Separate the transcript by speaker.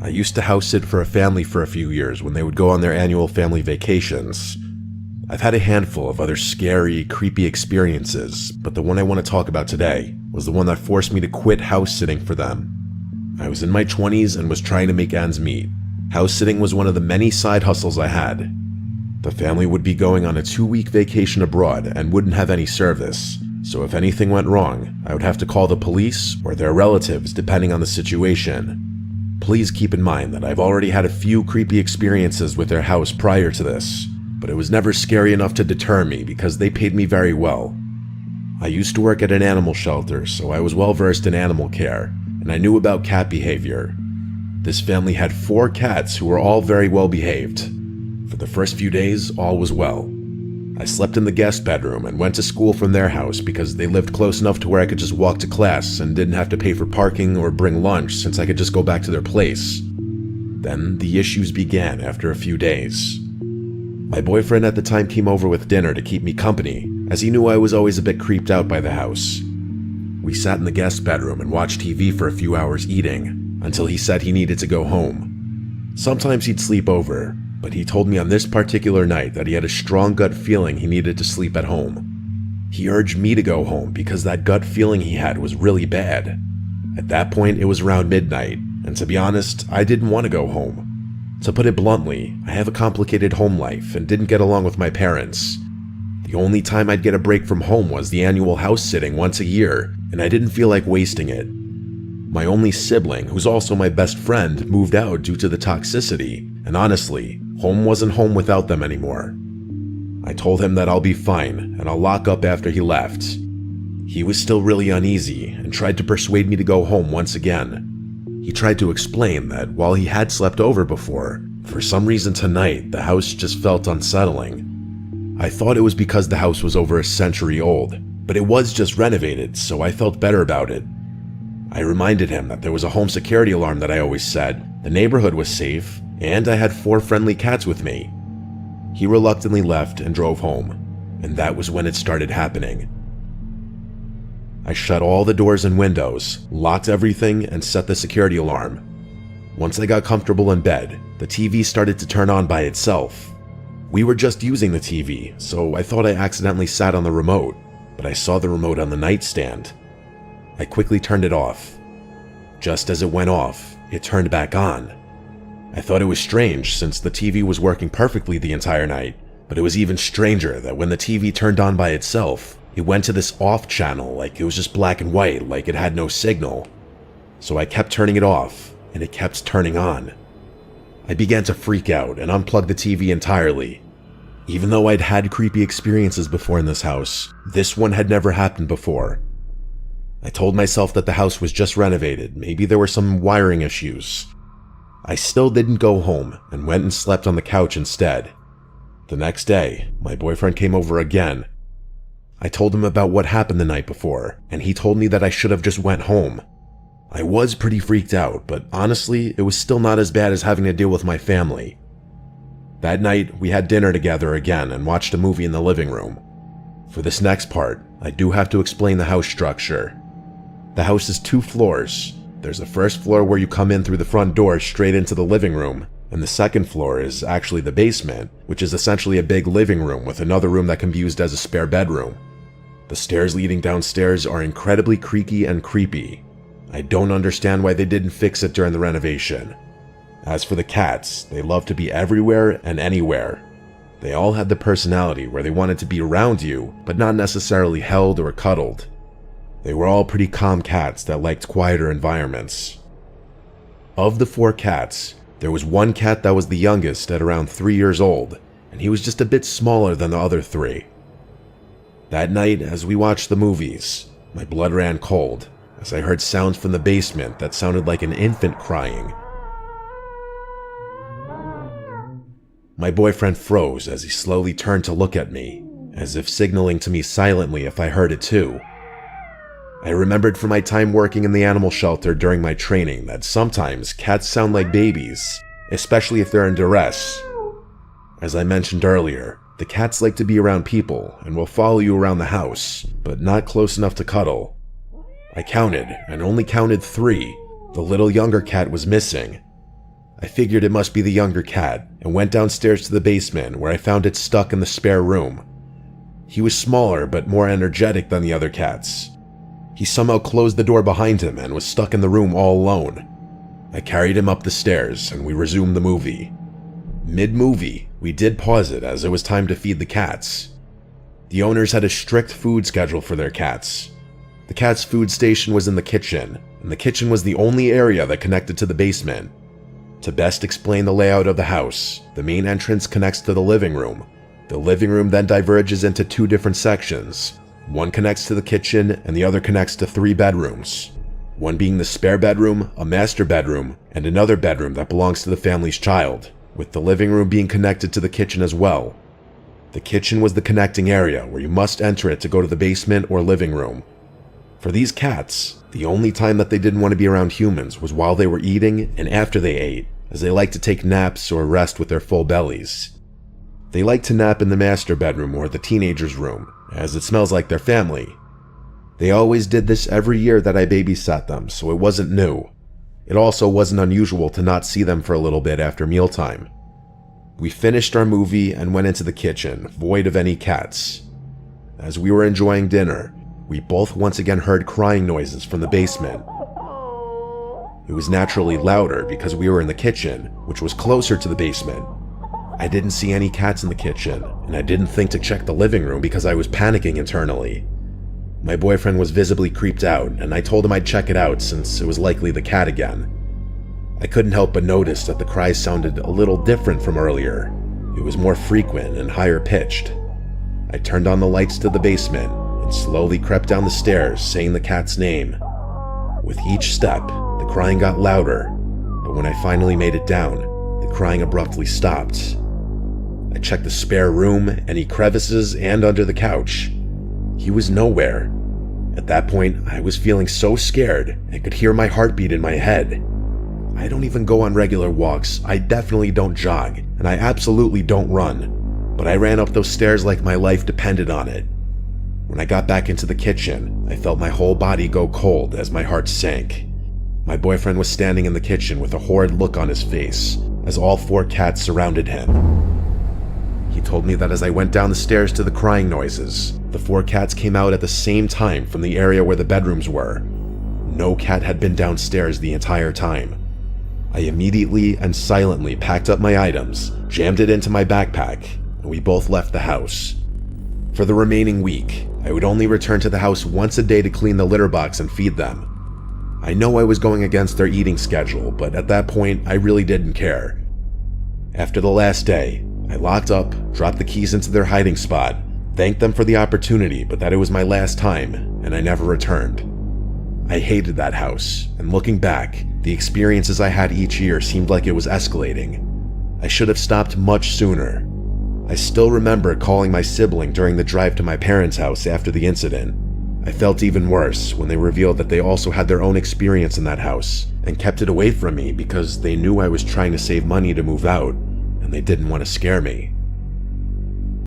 Speaker 1: I used to house sit for a family for a few years when they would go on their annual family vacations. I've had a handful of other scary, creepy experiences, but the one I want to talk about today was the one that forced me to quit house sitting for them. I was in my 20s and was trying to make ends meet. House sitting was one of the many side hustles I had. The family would be going on a 2-week vacation abroad and wouldn't have any service, so if anything went wrong, I would have to call the police or their relatives depending on the situation. Please keep in mind that I've already had a few creepy experiences with their house prior to this, but it was never scary enough to deter me because they paid me very well. I used to work at an animal shelter, so I was well versed in animal care, and I knew about cat behavior. This family had 4 cats who were all very well behaved. For the first few days, all was well. I slept in the guest bedroom and went to school from their house because they lived close enough to where I could just walk to class and didn't have to pay for parking or bring lunch since I could just go back to their place. Then the issues began after a few days. My boyfriend at the time came over with dinner to keep me company, as he knew I was always a bit creeped out by the house. We sat in the guest bedroom and watched TV for a few hours eating, until he said he needed to go home. Sometimes he'd sleep over, but he told me on this particular night that he had a strong gut feeling he needed to sleep at home. He urged me to go home because that gut feeling he had was really bad. At that point, it was around midnight, and to be honest, I didn't want to go home. To put it bluntly, I have a complicated home life and didn't get along with my parents. The only time I'd get a break from home was the annual house sitting once a year, and I didn't feel like wasting it. My only sibling, who's also my best friend, moved out due to the toxicity, and honestly, home wasn't home without them anymore. I told him that I'll be fine and I'll lock up after he left. He was still really uneasy and tried to persuade me to go home once again. He tried to explain that while he had slept over before, for some reason tonight the house just felt unsettling. I thought it was because the house was over a century old, but it was just renovated, so I felt better about it. I reminded him that there was a home security alarm that I always set, the neighborhood was safe, and I had 4 friendly cats with me. He reluctantly left and drove home, and that was when it started happening. I shut all the doors and windows, locked everything, and set the security alarm. Once I got comfortable in bed, the TV started to turn on by itself. We were just using the TV, so I thought I accidentally sat on the remote, but I saw the remote on the nightstand. I quickly turned it off. Just as it went off, it turned back on. I thought it was strange since the TV was working perfectly the entire night, but it was even stranger that when the TV turned on by itself, it went to this off channel like it was just black and white, like it had no signal. So I kept turning it off, and it kept turning on. I began to freak out and unplugged the TV entirely. Even though I'd had creepy experiences before in this house, this one had never happened before. I told myself that the house was just renovated, maybe there were some wiring issues. I still didn't go home and went and slept on the couch instead. The next day, my boyfriend came over again. I told him about what happened the night before, and he told me that I should have just went home. I was pretty freaked out, but honestly, it was still not as bad as having to deal with my family. That night, we had dinner together again and watched a movie in the living room. For this next part, I do have to explain the house structure. The house is 2 floors. There's a first floor where you come in through the front door straight into the living room, and the second floor is actually the basement, which is essentially a big living room with another room that can be used as a spare bedroom. The stairs leading downstairs are incredibly creaky and creepy. I don't understand why they didn't fix it during the renovation. As for the cats, they love to be everywhere and anywhere. They all had the personality where they wanted to be around you, but not necessarily held or cuddled. They were all pretty calm cats that liked quieter environments. Of the 4 cats, there was one cat that was the youngest at around 3 years old, and he was just a bit smaller than the other 3. That night, as we watched the movies, my blood ran cold as I heard sounds from the basement that sounded like an infant crying. My boyfriend froze as he slowly turned to look at me, as if signaling to me silently if I heard it too. I remembered from my time working in the animal shelter during my training that sometimes cats sound like babies, especially if they're in duress. As I mentioned earlier, the cats like to be around people and will follow you around the house, but not close enough to cuddle. I counted and only counted 3. The little younger cat was missing. I figured it must be the younger cat and went downstairs to the basement where I found it stuck in the spare room. He was smaller but more energetic than the other cats. He somehow closed the door behind him and was stuck in the room all alone. I carried him up the stairs and we resumed the movie. Mid-movie, we did pause it as it was time to feed the cats. The owners had a strict food schedule for their cats. The cat's food station was in the kitchen, and the kitchen was the only area that connected to the basement. To best explain the layout of the house, the main entrance connects to the living room. The living room then diverges into two different sections. One connects to the kitchen and the other connects to 3 bedrooms. One being the spare bedroom, a master bedroom, and another bedroom that belongs to the family's child, with the living room being connected to the kitchen as well. The kitchen was the connecting area where you must enter it to go to the basement or living room. For these cats, the only time that they didn't want to be around humans was while they were eating and after they ate, as they like to take naps or rest with their full bellies. They like to nap in the master bedroom or the teenager's room, as it smells like their family. They always did this every year that I babysat them, so it wasn't new. It also wasn't unusual to not see them for a little bit after mealtime. We finished our movie and went into the kitchen, void of any cats. As we were enjoying dinner, we both once again heard crying noises from the basement. It was naturally louder because we were in the kitchen, which was closer to the basement. I didn't see any cats in the kitchen, and I didn't think to check the living room because I was panicking internally. My boyfriend was visibly creeped out, and I told him I'd check it out since it was likely the cat again. I couldn't help but notice that the cries sounded a little different from earlier. It was more frequent and higher pitched. I turned on the lights to the basement and slowly crept down the stairs saying the cat's name. With each step, the crying got louder, but when I finally made it down, the crying abruptly stopped. I checked the spare room, any crevices, and under the couch. He was nowhere. At that point, I was feeling so scared I could hear my heartbeat in my head. I don't even go on regular walks, I definitely don't jog, and I absolutely don't run, but I ran up those stairs like my life depended on it. When I got back into the kitchen, I felt my whole body go cold as my heart sank. My boyfriend was standing in the kitchen with a horrid look on his face as all 4 cats surrounded him. He told me that as I went down the stairs to the crying noises, the 4 cats came out at the same time from the area where the bedrooms were. No cat had been downstairs the entire time. I immediately and silently packed up my items, jammed it into my backpack, and we both left the house. For the remaining week, I would only return to the house once a day to clean the litter box and feed them. I know I was going against their eating schedule, but at that point, I really didn't care. After the last day, I locked up, dropped the keys into their hiding spot, thanked them for the opportunity, but that it was my last time, and I never returned. I hated that house, and looking back, the experiences I had each year seemed like it was escalating. I should have stopped much sooner. I still remember calling my sibling during the drive to my parents' house after the incident. I felt even worse when they revealed that they also had their own experience in that house, and kept it away from me because they knew I was trying to save money to move out, and they didn't want to scare me.